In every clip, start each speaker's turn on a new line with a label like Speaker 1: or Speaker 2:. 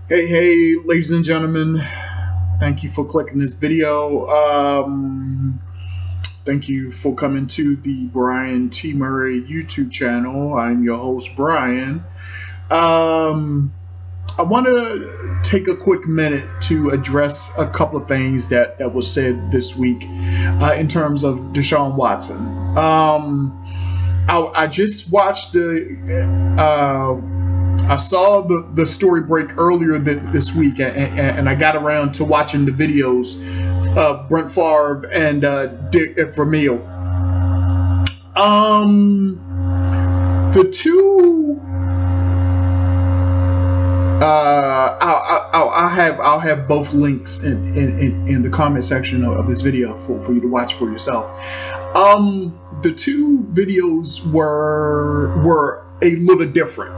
Speaker 1: Hey, ladies and gentlemen, thank you for clicking this video. Thank you for coming to the BrianTMurray YouTube channel. I'm your host, Brian. I want to take a quick minute to address a couple of things that was said this week in terms of Deshaun Watson. I just watched I saw the story break earlier this week, and I got around to watching the videos of Brent Favre and Vermeil. The two, I'll have both links in the comment section of this video for you to watch for yourself. The two videos were a little different,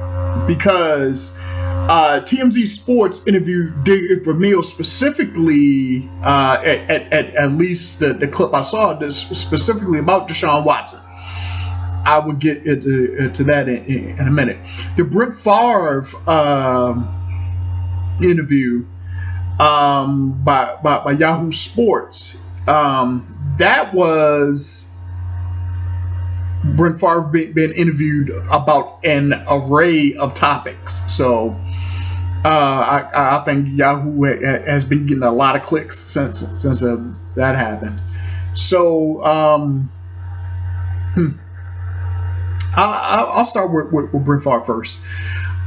Speaker 1: because TMZ Sports interviewed Vermeil specifically, at least the clip I saw, this specifically about Deshaun Watson. I will get to that in a minute. The Brent Favre interview by Yahoo Sports, that was Brent Favre being interviewed about an array of topics. So I think Yahoo has been getting a lot of clicks since that happened. So I'll start with Brent Favre first.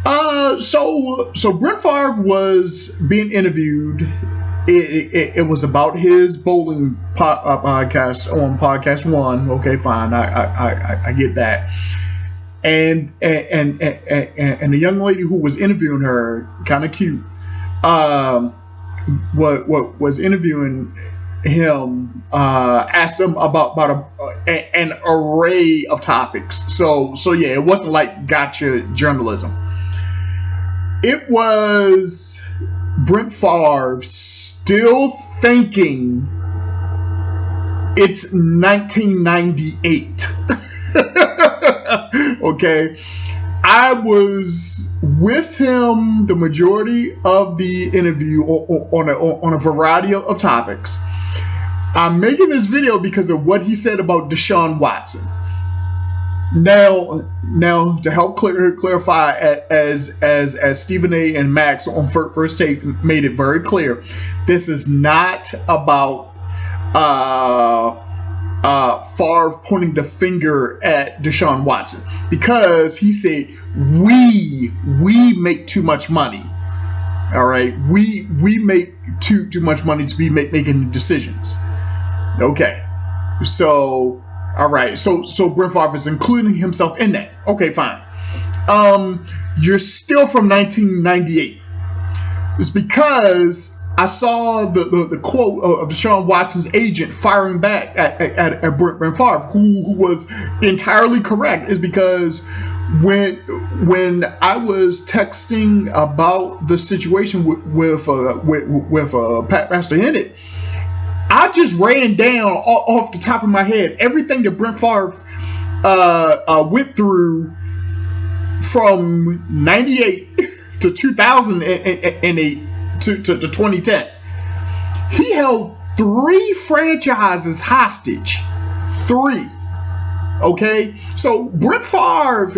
Speaker 1: So Brent Favre was being interviewed. It was about his bowling podcast on Podcast One. Okay, fine, I get that. And the young lady who was interviewing her, kind of cute, what was interviewing him, asked him about an array of topics. So yeah, it wasn't like gotcha journalism. It was Brent Favre still thinking it's 1998. Okay, I was with him the majority of the interview on a variety of topics. I'm making this video because of what he said about Deshaun Watson. Now to help clarify, as Stephen A. and Max on First Take made it very clear, this is not about Favre pointing the finger at Deshaun Watson, because he said we make too much money. All right, we make too much money to be making decisions. Okay, so. All right, so Brent Favre is including himself in that. Okay, fine. You're still from 1998. It's because I saw the quote of Deshaun Watson's agent firing back at Brent Favre, who was entirely correct. Is because when I was texting about the situation with Pastor Hennett, I just ran down off the top of my head everything that Brent Favre went through from 98 to 2008 to 2010. He held 3 franchises hostage. 3. Okay, so Brent Favre,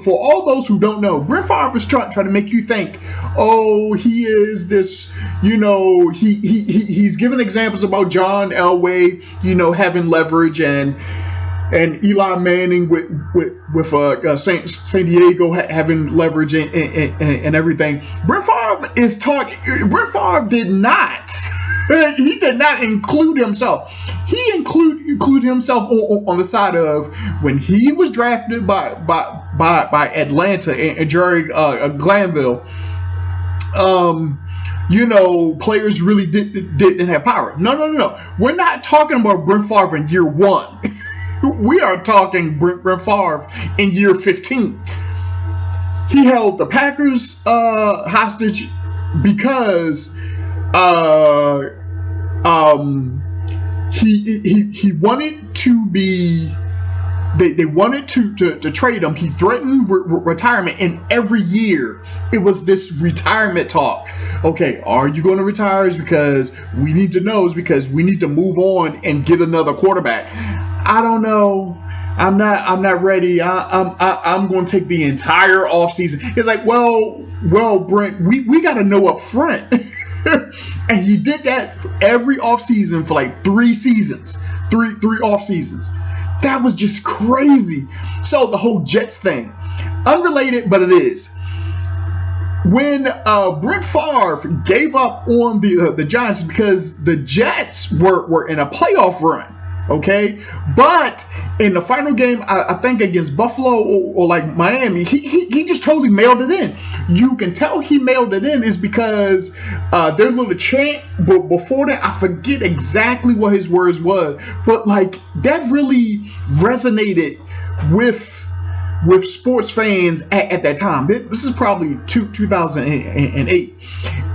Speaker 1: for all those who don't know, Brent Favre is trying to make you think, oh, he is this, he's giving examples about John Elway, having leverage, and Eli Manning with San Diego having leverage and everything. Brent Favre is talking. Brent Favre did not. He did not include himself. He include himself on the side of when he was drafted by Atlanta and Jerry Glanville. Players really didn't have power. No. We're not talking about Brent Favre in year 1. We are talking Brent Favre in year 15. He held the Packers hostage because he wanted to be They wanted to trade him. He threatened retirement, and every year it was this retirement talk. Okay, are you going to retire? It's because we need to know. It's because we need to move on and get another quarterback. I don't know. I'm not ready. I'm going to take the entire offseason. It's like, well, Brent, we got to know up front. And he did that every offseason for like 3 seasons, three off seasons. That was just crazy. So the whole Jets thing, unrelated, but it is. When Brett Favre gave up on the Giants because the Jets were in a playoff run, okay? But in the final game, I think against Buffalo or like Miami, he just totally mailed it in. You can tell he mailed it in is because their little chant, but before that, I forget exactly what his words was, but like that really resonated with sports fans at that time. This is probably 2008.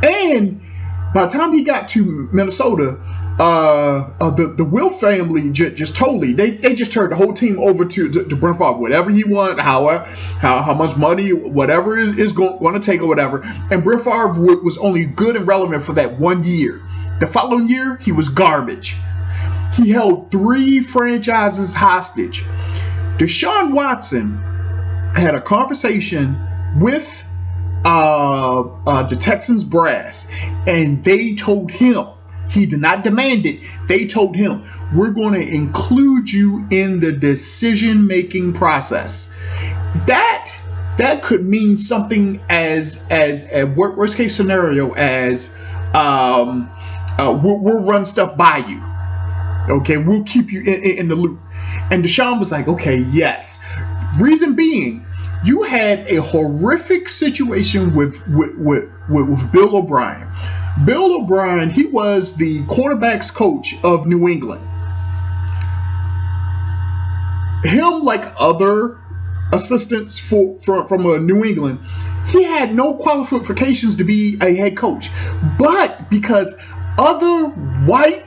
Speaker 1: And by the time he got to Minnesota, the Will family just totally, they just turned the whole team over to Brett Favre. Whatever he wanted, how much money, whatever is going to take or whatever. And Brett Favre was only good and relevant for that 1 year. The following year, he was garbage. He held 3 franchises hostage. Deshaun Watson had a conversation with the Texans brass, and they told him, he did not demand it, they told him, we're going to include you in the decision-making process. That could mean something as a worst case scenario as we'll run stuff by you. Okay, we'll keep you in the loop. And Deshaun was like, okay, yes. Reason being, you had a horrific situation with Bill O'Brien. Bill O'Brien, he was the quarterback's coach of New England. Him, like other assistants from New England, he had no qualifications to be a head coach. But because other white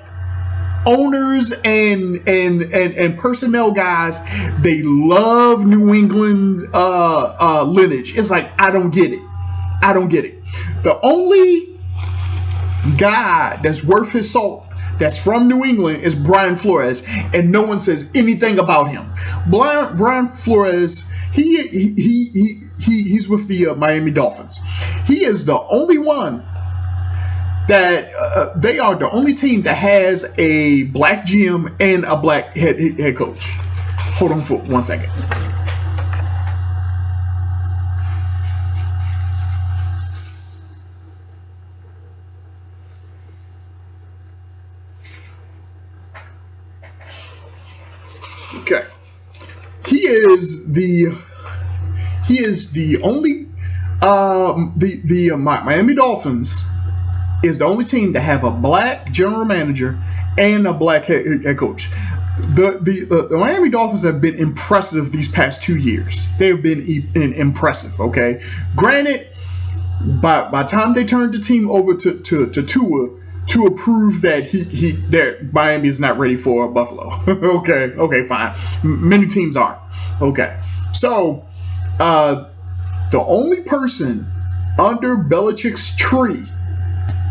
Speaker 1: owners and personnel guys, they love New England's lineage. It's like, I don't get it. The only guy that's worth his salt that's from New England is Brian Flores, and no one says anything about him. Brian Flores, he's with the Miami Dolphins. He is the only one that they are the only team that has a black GM and a black head coach. Hold on for 1 second. Okay. He is the only Miami Dolphins is the only team to have a black general manager and a black head coach. The Miami Dolphins have been impressive these past 2 years. They have been impressive. Okay, granted, by the time they turned the team over to Tua proved that that Miami is not ready for Buffalo. okay, fine. Many teams aren't. Okay, so the only person under Belichick's tree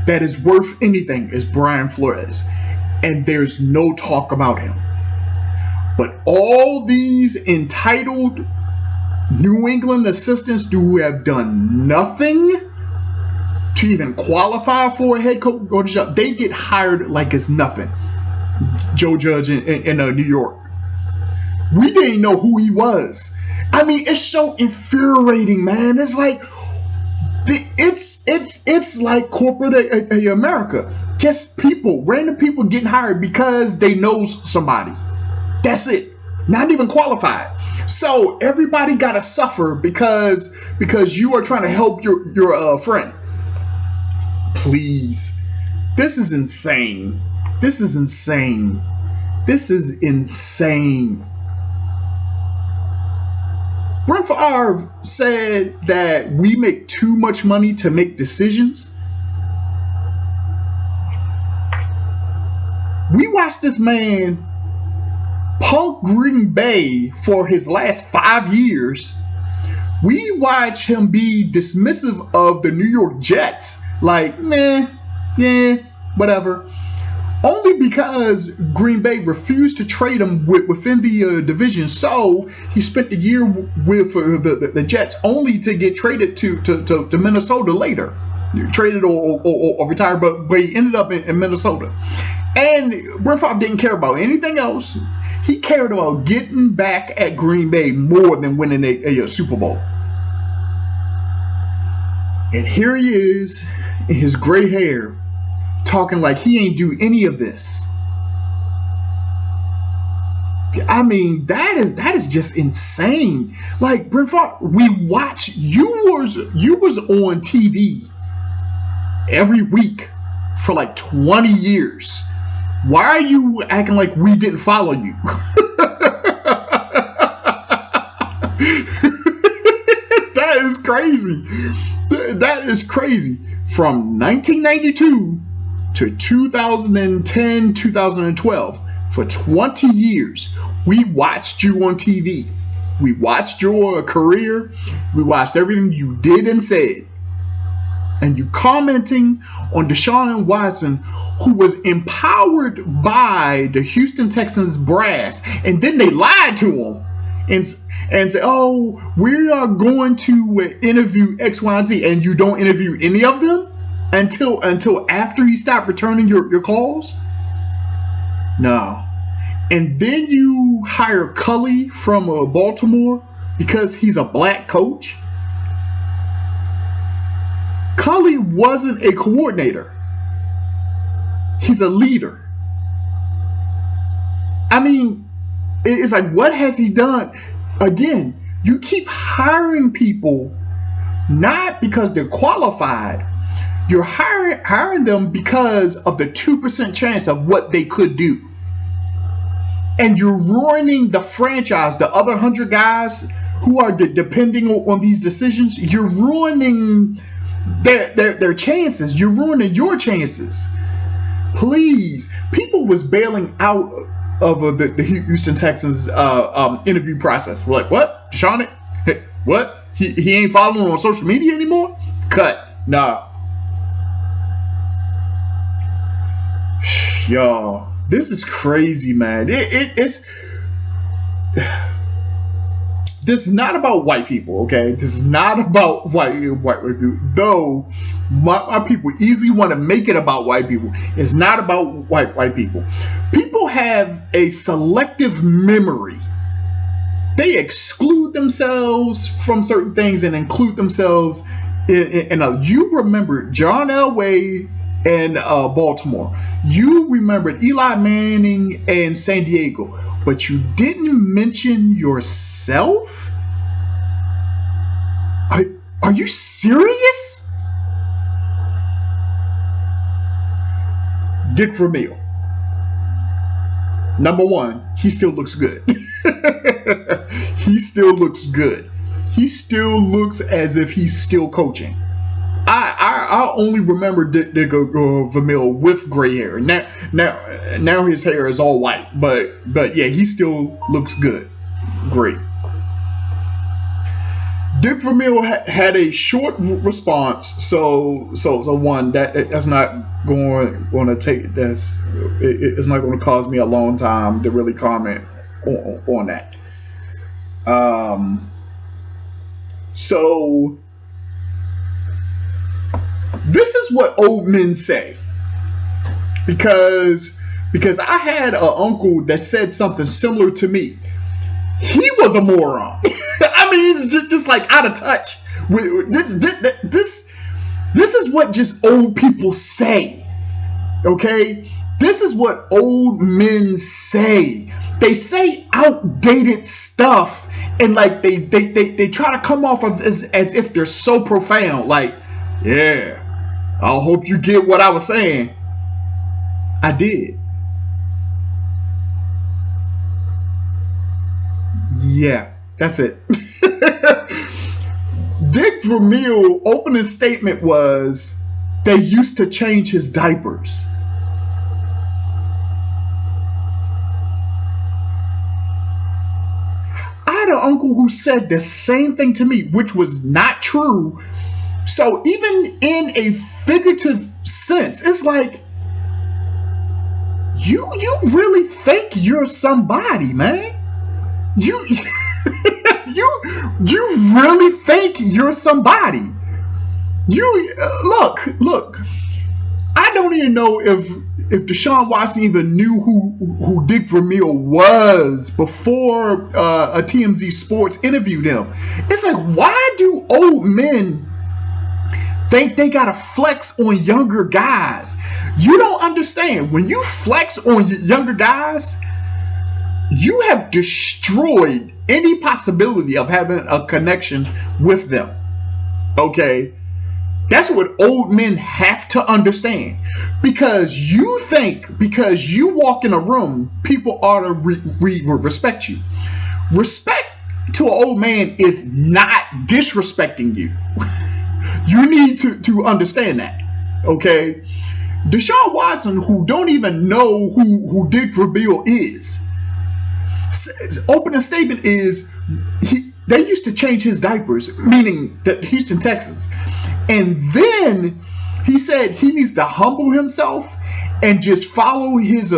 Speaker 1: that is worth anything is Brian Flores, and there's no talk about him. But all these entitled New England assistants who have done nothing to even qualify for a head coach job, they get hired like it's nothing. Joe Judge in New York, we didn't know who he was. I mean, it's so infuriating, man. It's like it's like corporate America. Just random people getting hired because they know somebody. That's it. Not even qualified. So everybody gotta suffer because you are trying to help your friend. Please. This is insane. Brett Favre said that we make too much money to make decisions. We watched this man Punk Green Bay for his last 5 years. We watch him be dismissive of the New York Jets, like, meh, yeah, whatever. Only because Green Bay refused to trade him within the division. So he spent the year with the Jets, only to get traded to Minnesota later. Traded or retired, but he ended up in Minnesota. And Brett Favre didn't care about anything else. He cared about getting back at Green Bay more than winning a Super Bowl. And here he is in his gray hair, talking like he ain't do any of this. I mean, that is just insane. Like, Brett Favre, we watch, you was on TV every week for like 20 years. Why are you acting like we didn't follow you? That is crazy. That is crazy. From 1992 to 2010, 2012, for 20 years, we watched you on TV. We watched your career. We watched everything you did and said. And you commenting on Deshaun Watson, who was empowered by the Houston Texans brass, and then they lied to him and say, oh, we are going to interview X, Y, and Z, and you don't interview any of them until after he stopped returning your calls? No. And then you hire Cully from Baltimore because he's a black coach? Cully wasn't a coordinator. He's a leader. I mean, it's like, what has he done? Again, you keep hiring people not because they're qualified. You're hiring them because of the 2% chance of what they could do. And you're ruining the franchise, the other 100 guys who are depending on these decisions. You're ruining their chances. You're ruining your chances. Please. People was bailing out of the Houston Texans interview process. We're like, what? Deshaun? What? He ain't following on social media anymore? Cut. Nah. Y'all, this is crazy, man. It's this is not about white people, okay? This is not about white people. Though my people easily want to make it about white people. It's not about white people. People have a selective memory. They exclude themselves from certain things and include themselves in you remember John Elway and Baltimore. You remembered Eli Manning and San Diego, but you didn't mention yourself? Are you serious? Dick Vermeil. Number one, he still looks good. He still looks good. He still looks as if he's still coaching. I only remember Dick Vermeil with gray hair. Now his hair is all white, but yeah, he still looks good. Great. Dick Vermeil had a short response, so one that's not going to take this. It's not going to cause me a long time to really comment on that. So this is what old men say, because I had an uncle that said something similar to me. He was a moron. I mean, it's just like out of touch. This is what just old people say. Okay? This is what old men say. They say outdated stuff, and like they try to come off of as if they're so profound. Like, yeah, I hope you get what I was saying. I did. Yeah, that's it. Dick Vermeil opening statement was, they used to change his diapers. had an uncle who said the same thing to me, which was not true. So even in a figurative sense, it's like, you really think you're somebody, man. You you really think you're somebody. You look. I don't even know if Deshaun Watson even knew who Dick Vermeil was before a TMZ Sports interviewed him. It's like, why do old men think they gotta flex on younger guys? You don't understand. When you flex on younger guys, you have destroyed any possibility of having a connection with them. Okay? That's what old men have to understand. Because you think, because you walk in a room, people ought to respect you. Respect to an old man is not disrespecting you. You need to understand that. Okay? Deshaun Watson, who don't even know who Dick Vermeil is, his opening statement is they used to change his diapers, meaning the Houston Texans. And then he said he needs to humble himself and just follow his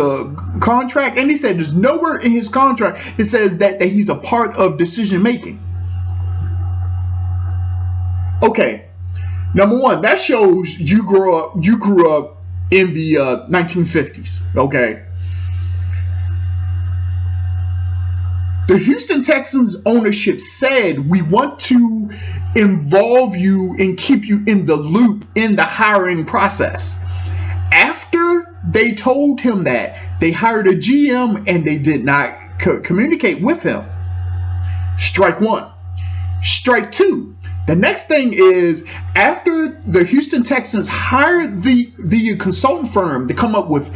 Speaker 1: contract. And he said there's nowhere in his contract it says that he's a part of decision making. Okay, number one, that shows you grew up in the 1950s. Okay. The Houston Texans ownership said, we want to involve you and keep you in the loop in the hiring process. After they told him that, they hired a GM and they did not communicate with him. Strike one. Strike two. The next thing is, after the Houston Texans hired the consultant firm to come up with,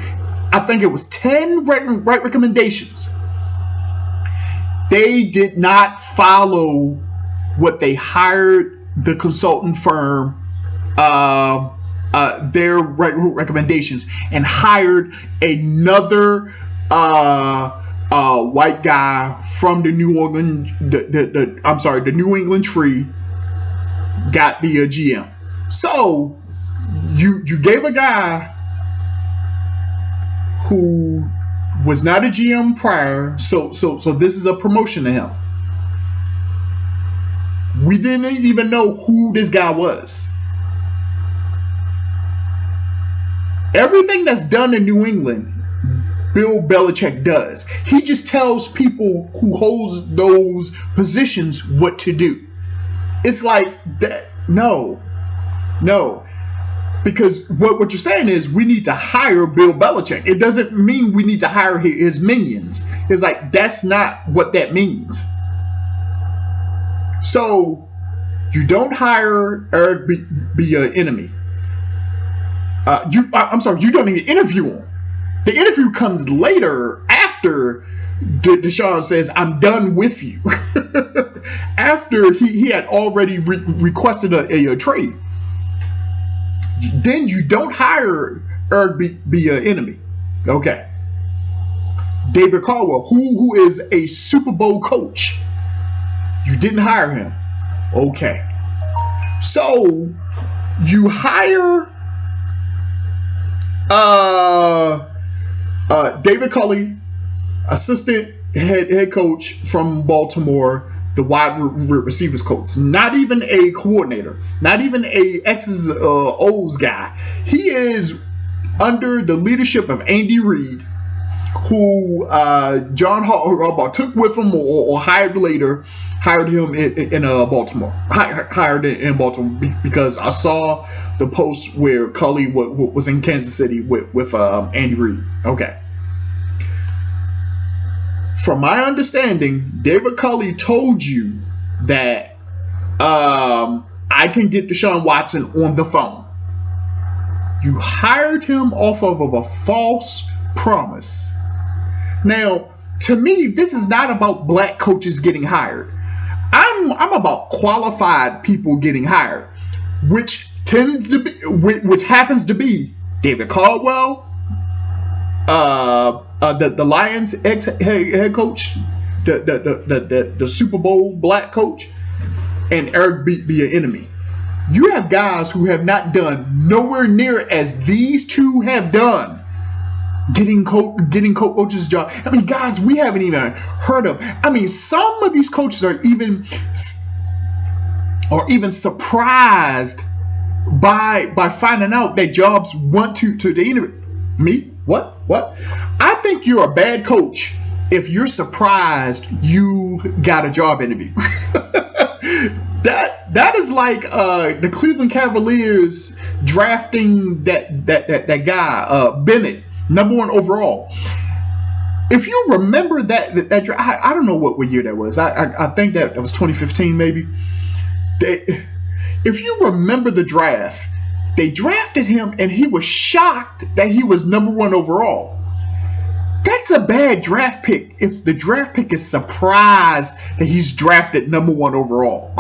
Speaker 1: I think it was 10 right recommendations, they did not follow what they hired the consultant firm, their recommendations, and hired another white guy from the New England tree. Got the GM. So you gave a guy who was not a GM prior, so this is a promotion to him. We didn't even know who this guy was. Everything that's done in New England, Bill Belichick does. He just tells people who holds those positions what to do. It's like that. No. Because what you're saying is we need to hire Bill Belichick. It doesn't mean we need to hire his minions. It's like, that's not what that means. So you don't hire Eric Bieniemy. You don't even interview him. The interview comes later, after Deshaun says, I'm done with you. After he had already requested a trade. Then you don't hire Eric Bieniemy. Okay. David Caldwell, who is a Super Bowl coach. You didn't hire him. Okay. So you hire David Culley, assistant head coach from Baltimore, the wide receivers coach, not even a coordinator, not even a X's O's guy. He is under the leadership of Andy Reid, who John Harbaugh took with him or hired later, hired him in Baltimore. Hired in Baltimore because I saw the post where Culley was in Kansas City with Andy Reid. Okay. From my understanding, David Culley told you that I can get Deshaun Watson on the phone. You hired him off of a false promise. Now, to me, this is not about black coaches getting hired. I'm about qualified people getting hired, which happens to be David Caldwell, the Lions ex head coach, the Super Bowl black coach, and Eric be an enemy. You have guys who have not done nowhere near as these two have done. Getting coaches' job. I mean, guys, we haven't even heard of. I mean, some of these coaches are even surprised by finding out that jobs want to the interview. Me? What? I think you're a bad coach if you're surprised you got a job interview. That is like the Cleveland Cavaliers drafting that guy Bennett, #1 overall. If you remember that draft, I don't know what year that was. I think that was 2015 maybe. If you remember the draft, they drafted him and he was shocked that he was #1 overall. That's a bad draft pick if the draft pick is surprised that he's drafted #1 overall.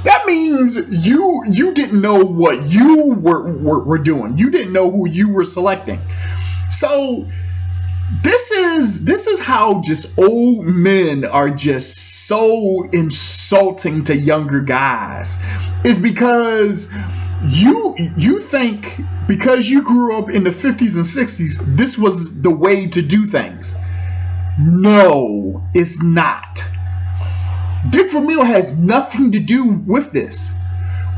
Speaker 1: That means you didn't know what you were doing. You didn't know who you were selecting. So this is how just old men are just so insulting to younger guys. Is because you think because you grew up in the 50s and 60s, this was the way to do things. No, it's not. Dick Vermeil has nothing to do with this.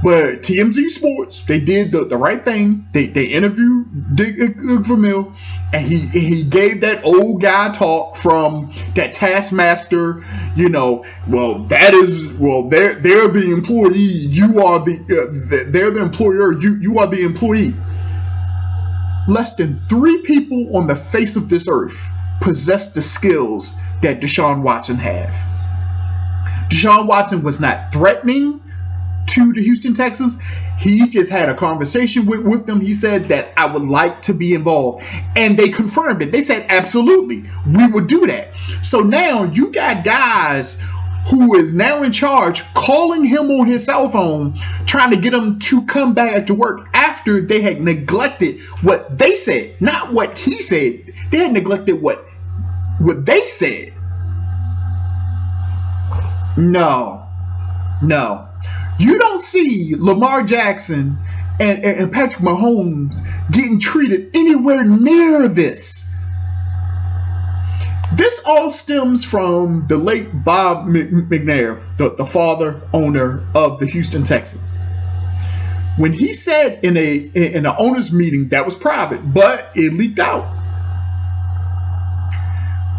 Speaker 1: But TMZ Sports, they did the right thing. They interviewed Dick Vermeil, and he gave that old guy talk from that Taskmaster. They're the employee. You are they're the employer. You are the employee. Less than 3 people on the face of this earth possess the skills that Deshaun Watson have. Deshaun Watson was not threatening to the Houston Texans. He just had a conversation with them. He said that I would like to be involved. And they confirmed it. They said, absolutely, we would do that. So now you got guys who is now in charge calling him on his cell phone, trying to get him to come back to work after they had neglected what they said, not what he said. They had neglected what they said. No. You don't see Lamar Jackson and Patrick Mahomes getting treated anywhere near this. This all stems from the late Bob McNair, the father owner of the Houston Texans. When he said in an owners meeting that was private, but it leaked out,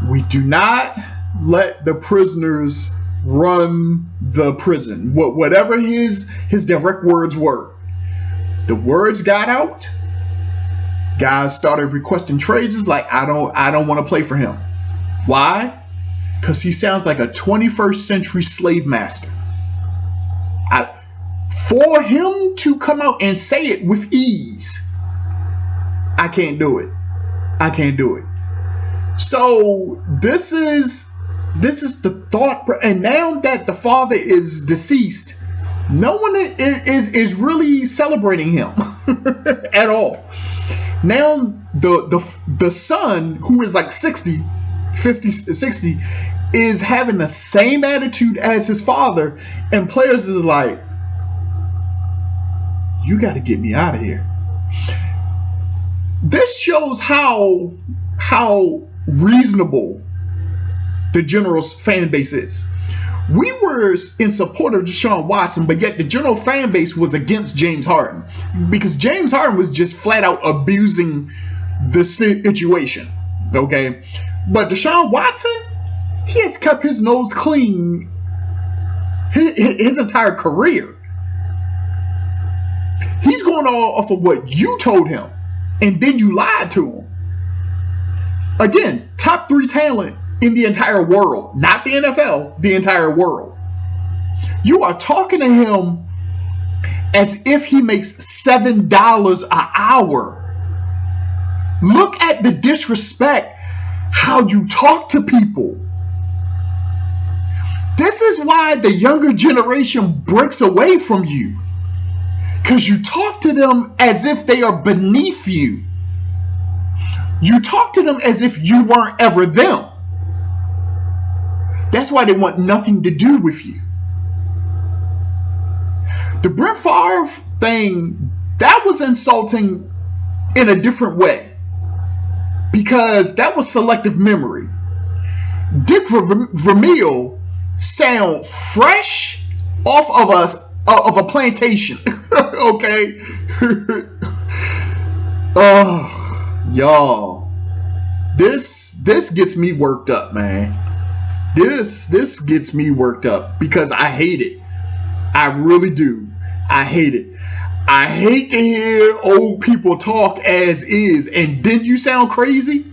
Speaker 1: we do not let the prisoners run the prison. Whatever his direct words were, the words got out. Guys started requesting trades. It's like, I don't want to play for him. Why? Because he sounds like a 21st century slave master. For him to come out and say it with ease, I can't do it. So this is the thought, and now that the father is deceased, no one is really celebrating him at all. Now the son, who is like 60, is having the same attitude as his father, and players is like, you got to get me out of here. This shows how reasonable the General's fan base is. We were in support of Deshaun Watson, but yet the general fan base was against James Harden because James Harden was just flat out abusing the situation. Okay, but Deshaun Watson, he has kept his nose clean his entire career. He's going off of what you told him, and then you lied to him. Again, top 3 talent in the entire world, not the NFL, the entire world. You are talking to him as if he makes $7 an hour. Look at the disrespect, how you talk to people. This is why the younger generation breaks away from you, because you talk to them as if they are beneath you. You talk to them as if you weren't ever them. That's why they want nothing to do with you. The Brett Favre thing, that was insulting in a different way, because that was selective memory. Dick Vermeil sound fresh off of a plantation. Okay. Oh, y'all, this gets me worked up, man. This gets me worked up because I hate it. I really do. I hate it. I hate to hear old people talk as is, and then you sound crazy,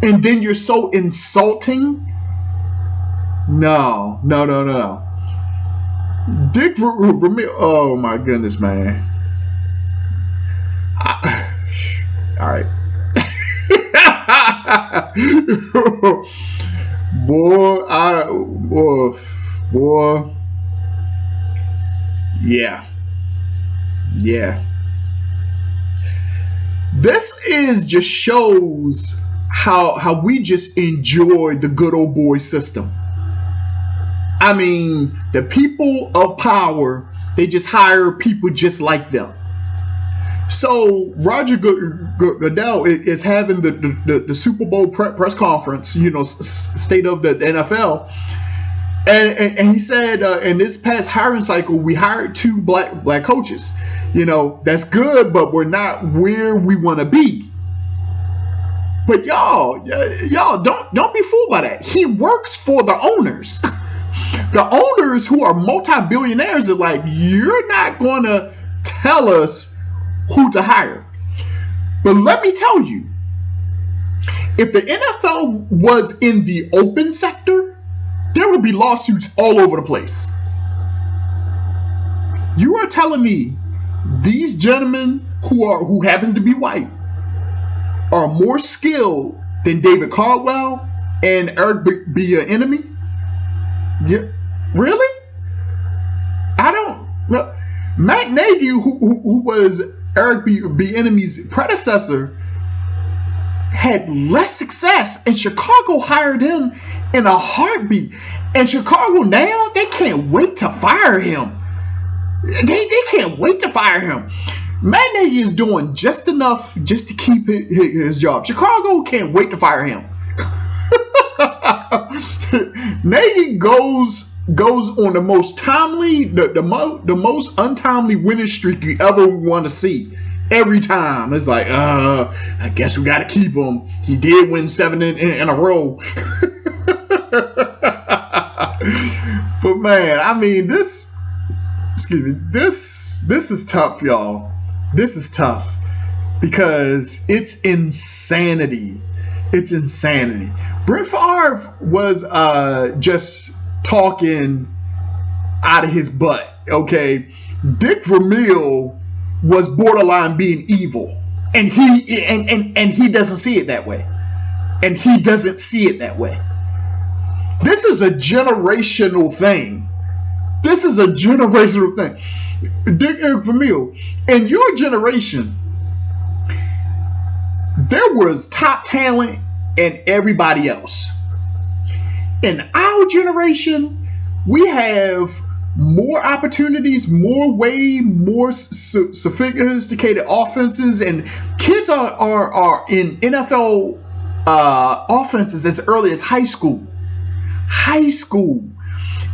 Speaker 1: and then you're so insulting. No. Dick Vermeil. Oh my goodness, man. All right. Boy. Yeah. This just shows how we just enjoy the good old boy system. I mean, the people of power, they just hire people just like them. So Roger Goodell is having the Super Bowl press conference, state of the NFL. And he said, in this past hiring cycle, we hired 2 black coaches. That's good, but we're not where we want to be. But y'all don't be fooled by that. He works for the owners. The owners, who are multi-billionaires, are like, you're not going to tell us who to hire. But let me tell you, if the NFL was in the open sector, there would be lawsuits all over the place. You are telling me these gentlemen who happens to be white are more skilled than David Caldwell and Eric Bieniemy? Yeah, really? I don't know. Matt Nagy, who was Eric Bieniemy's predecessor, had less success, and Chicago hired him in a heartbeat. And Chicago now, they can't wait to fire him. They can't wait to fire him. Matt Nagy is doing just enough just to keep his job. Chicago can't wait to fire him. Nagy goes on the most timely, the most untimely winning streak you ever want to see. Every time it's like, I guess we got to keep him. He did win 7 in a row. But man, I mean, this is tough, y'all. This is tough because it's insanity. It's insanity. Brett Favre was just talking out of his butt. Okay, Dick Vermeil was borderline being evil, and he doesn't see it that way. And he doesn't see it that way. This is a generational thing. This is a generational thing. Dick Vermeil, in your generation, there was top talent and everybody else. In our generation, we have more opportunities, more sophisticated offenses, and kids are in NFL offenses as early as high school.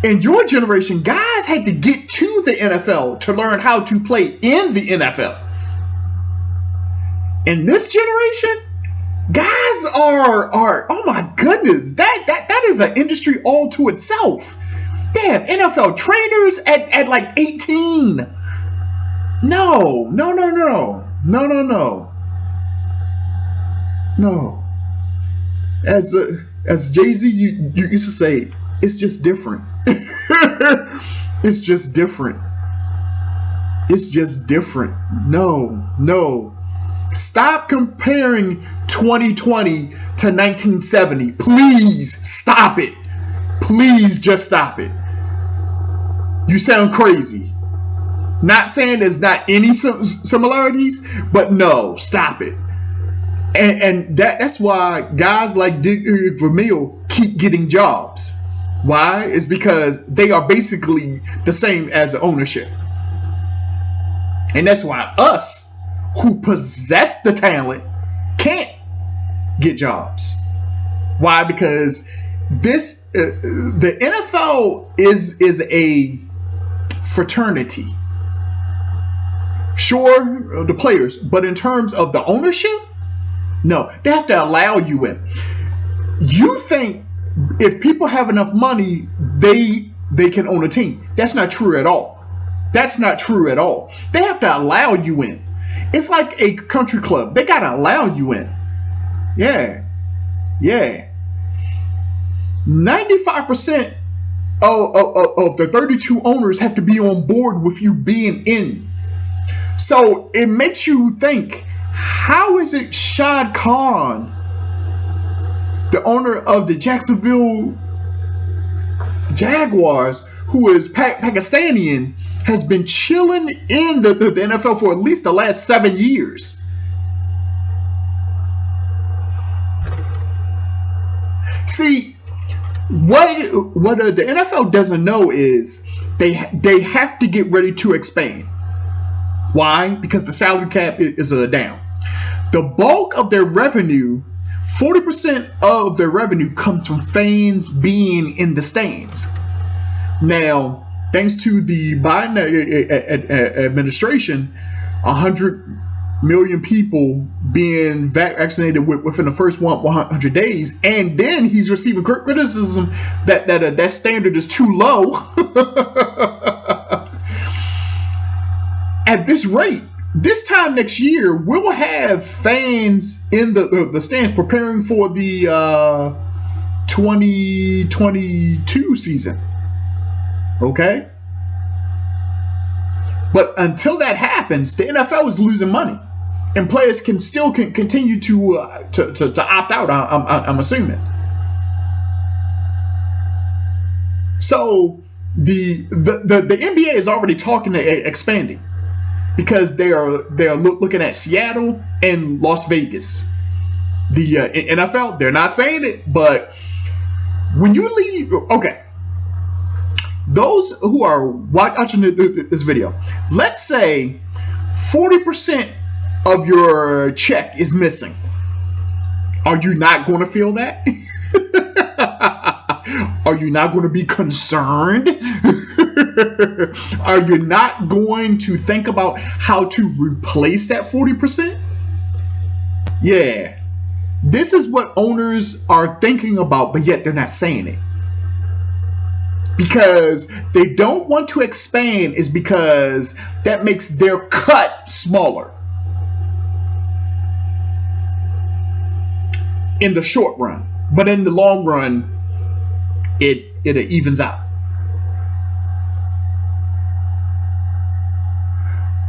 Speaker 1: In your generation, guys had to get to the NFL to learn how to play in the NFL. In this generation, guys are oh my goodness, that is an industry all to itself. They have NFL trainers at like 18. No. As Jay-Z you used to say, it's just different. It's just different. No. Stop comparing 2020 to 1970. Please stop it. Please just stop it. You sound crazy. Not saying there's not any similarities, but no, stop it. And that's why guys like Dick Vermeil keep getting jobs. Why? It's because they are basically the same as ownership. And that's why us who possess the talent can't get jobs. Why? Because the NFL is a fraternity. Sure, the players, but in terms of the ownership, no, they have to allow you in. You think if people have enough money, they can own a team. That's not true at all. That's not true at all. They have to allow you in. It's like a country club. They got to allow you in. Yeah. 95% of the 32 owners have to be on board with you being in. So it makes you think, how is it Shad Khan, the owner of the Jacksonville Jaguars, who is Pakistani, has been chilling in the NFL for at least the last 7 years? See, what the NFL doesn't know is they have to get ready to expand. Why? Because the salary cap is down. The bulk of their revenue, 40% of their revenue, comes from fans being in the stands. Now, thanks to the Biden administration, 100 million people being vaccinated within the first 100 days, and then he's receiving criticism that standard is too low. At this rate, this time next year, we'll have fans in the stands preparing for the 2022 season. Okay? But until that happens, the NFL is losing money, and players can continue to opt out. I'm assuming. So the NBA is already talking to expanding, because they are looking at Seattle and Las Vegas. The NFL, they're not saying it, but when you leave, okay, those who are watching this video, let's say 40% of your check is missing. Are you not going to feel that? Are you not going to be concerned? Are you not going to think about how to replace that 40%? Yeah. This is what owners are thinking about, but yet they're not saying it. Because they don't want to expand, is because that makes their cut smaller in the short run. But in the long run, it evens out.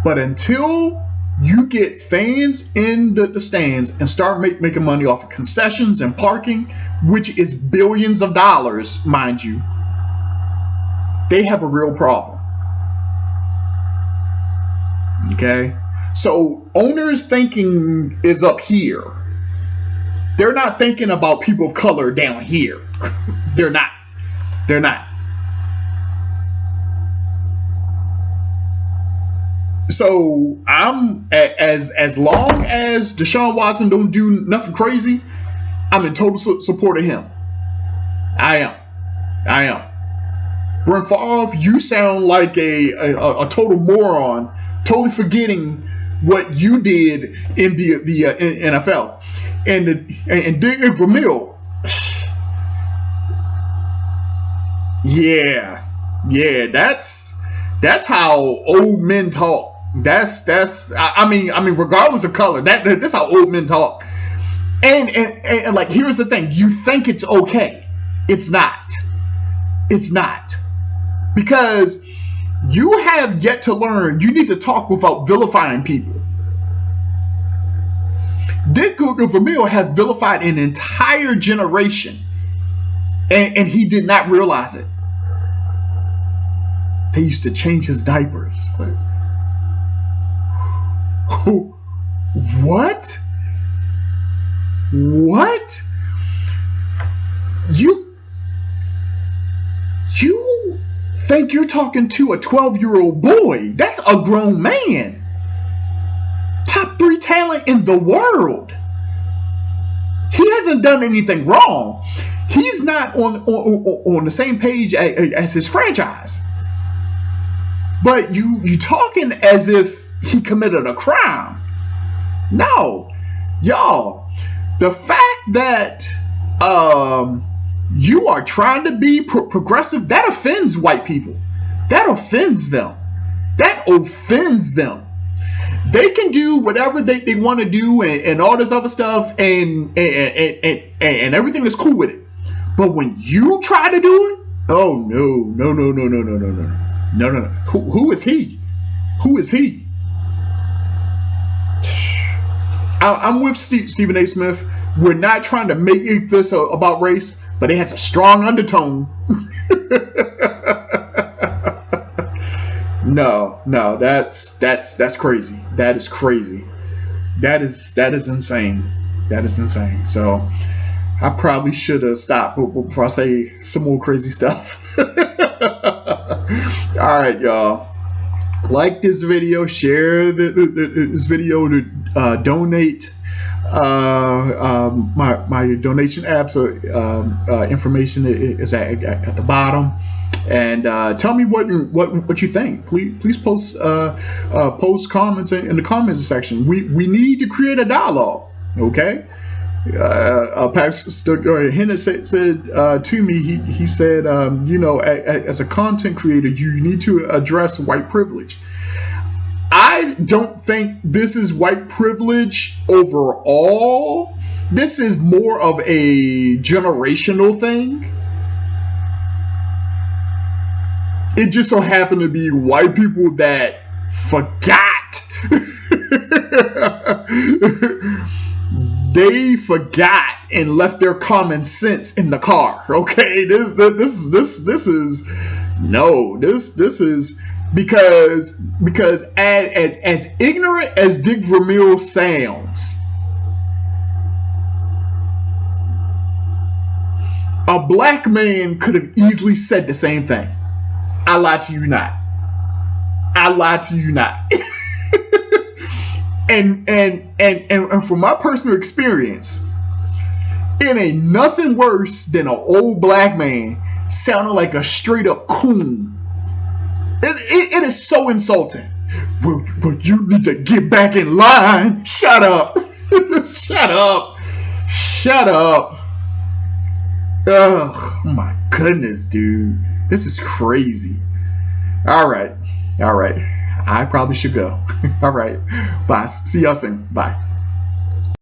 Speaker 1: But until you get fans in the stands and start making money off of concessions and parking, which is billions of dollars, mind you, they have a real problem. Okay? So owners' thinking is up here. They're not thinking about people of color down here. They're not. So I'm as long as Deshaun Watson don't do nothing crazy, I'm in total support of him. I am. Brent Favre, you sound like a total moron, totally forgetting what you did in the NFL. And Dick Vermeil, yeah, that's how old men talk. I mean, regardless of color, that's how old men talk. And like, here's the thing: you think it's okay, it's not. It's not. Because you have yet to learn, you need to talk without vilifying people. Dick Vermeil has vilified an entire generation, and he did not realize it. They used to change his diapers. What? What? You think you're talking to a 12-year-old boy? That's a grown man. Top 3 talent in the world. He hasn't done anything wrong. He's not on the same page as his franchise. But you talking as if he committed a crime. No. Y'all, the fact that you are trying to be progressive, that offends white people. That offends them. That offends them. They can do whatever they want to do and all this other stuff and everything is cool with it. But when you try to do it, oh no. Who is he? Who is he? I'm with Stephen A. Smith. We're not trying to make this about race, but it has a strong undertone. No, that's crazy. That is crazy. That is insane. That is insane. So I probably should have stopped before I say some more crazy stuff. All right, y'all. Like this video, share this video to donate. My donation apps information is at the bottom. And tell me what you think. Please post comments in the comments section. We need to create a dialogue. Okay. Pastor Henry said to me, he said, as a content creator, you need to address white privilege. I don't think this is white privilege overall. This is more of a generational thing. It just so happened to be white people that forgot. They forgot and left their common sense in the car. Okay, this is because as ignorant as Dick Vermeil sounds, a black man could have easily said the same thing. I lie to you not. I lie to you not. And from my personal experience, it ain't nothing worse than an old black man sounding like a straight up coon. It is so insulting. Well, you need to get back in line. Shut up. Shut up. Shut up. Oh my goodness, dude. This is crazy. All right. I probably should go. All right. Bye. See y'all soon. Bye.